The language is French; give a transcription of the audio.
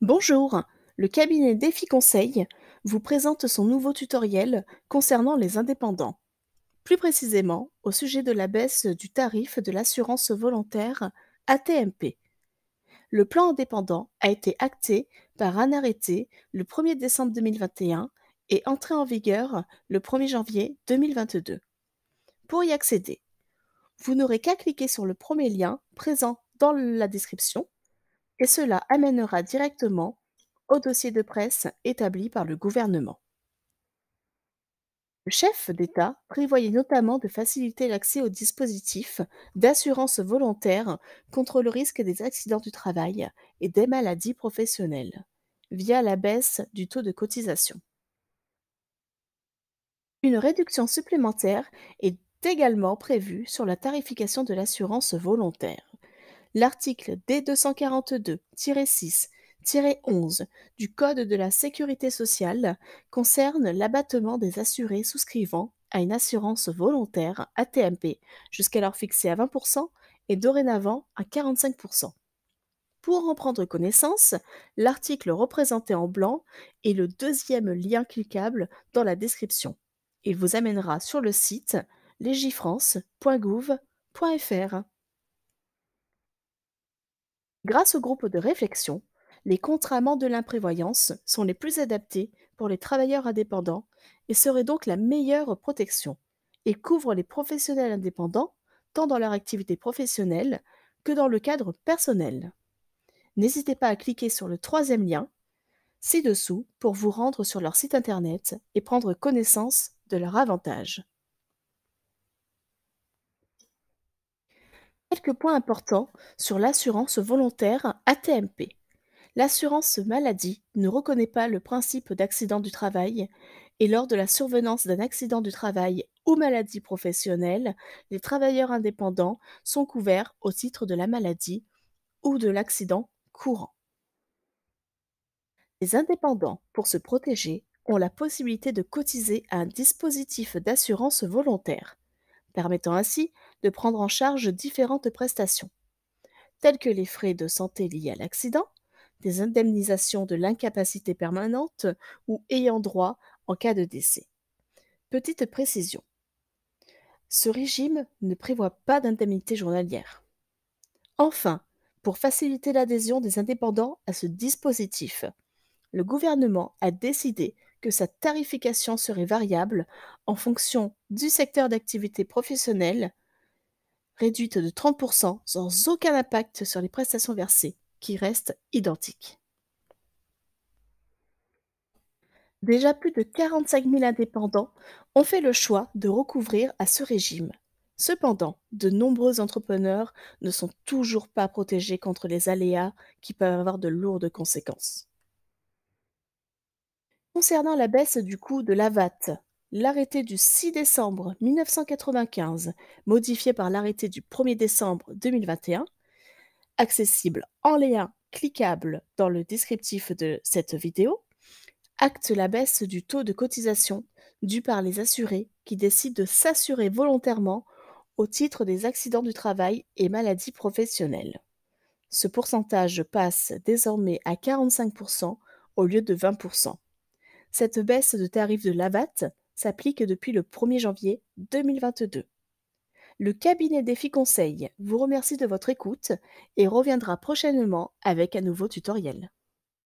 Bonjour, le cabinet Défi Conseil vous présente son nouveau tutoriel concernant les indépendants, plus précisément au sujet de la baisse du tarif de l'assurance volontaire ATMP. Le plan indépendant a été acté par un arrêté le 1er décembre 2021 et entré en vigueur le 1er janvier 2022. Pour y accéder, vous n'aurez qu'à cliquer sur le premier lien présent dans la description et cela amènera directement au dossier de presse établi par le gouvernement. Le chef d'État prévoyait notamment de faciliter l'accès au dispositif d'assurance volontaire contre le risque des accidents du travail et des maladies professionnelles, via la baisse du taux de cotisation. Une réduction supplémentaire est également prévue sur la tarification de l'assurance volontaire. L'article D242-6-11 du Code de la sécurité sociale concerne l'abattement des assurés souscrivant à une assurance volontaire ATMP, jusqu'alors fixé à 20% et dorénavant à 45%. Pour en prendre connaissance, l'article représenté en blanc est le deuxième lien cliquable dans la description. Il vous amènera sur le site legifrance.gouv.fr. Grâce au groupe de réflexion, les contrats Mandelin-Prévoyance sont les plus adaptés pour les travailleurs indépendants et seraient donc la meilleure protection et couvrent les professionnels indépendants tant dans leur activité professionnelle que dans le cadre personnel. N'hésitez pas à cliquer sur le troisième lien ci-dessous pour vous rendre sur leur site internet et prendre connaissance de leurs avantages. Quelques points importants sur l'assurance volontaire ATMP. L'assurance maladie ne reconnaît pas le principe d'accident du travail et lors de la survenance d'un accident du travail ou maladie professionnelle, les travailleurs indépendants sont couverts au titre de la maladie ou de l'accident courant. Les indépendants, pour se protéger, ont la possibilité de cotiser à un dispositif d'assurance volontaire, permettant ainsi de prendre en charge différentes prestations, telles que les frais de santé liés à l'accident, des indemnisations de l'incapacité permanente ou ayant droit en cas de décès. Petite précision, ce régime ne prévoit pas d'indemnité journalière. Enfin, pour faciliter l'adhésion des indépendants à ce dispositif, le gouvernement a décidé que sa tarification serait variable en fonction du secteur d'activité professionnelle, réduite de 30% sans aucun impact sur les prestations versées, qui restent identiques. Déjà plus de 45 000 indépendants ont fait le choix de recouvrir à ce régime. Cependant, de nombreux entrepreneurs ne sont toujours pas protégés contre les aléas qui peuvent avoir de lourdes conséquences. Concernant la baisse du coût de l'AVAT, l'arrêté du 6 décembre 1995, modifié par l'arrêté du 1er décembre 2021, accessible en lien cliquable dans le descriptif de cette vidéo, acte la baisse du taux de cotisation dû par les assurés qui décident de s'assurer volontairement au titre des accidents du travail et maladies professionnelles. Ce pourcentage passe désormais à 45% au lieu de 20%. Cette baisse de tarif de l'AVAT s'applique depuis le 1er janvier 2022. Le cabinet Défi Conseil vous remercie de votre écoute et reviendra prochainement avec un nouveau tutoriel.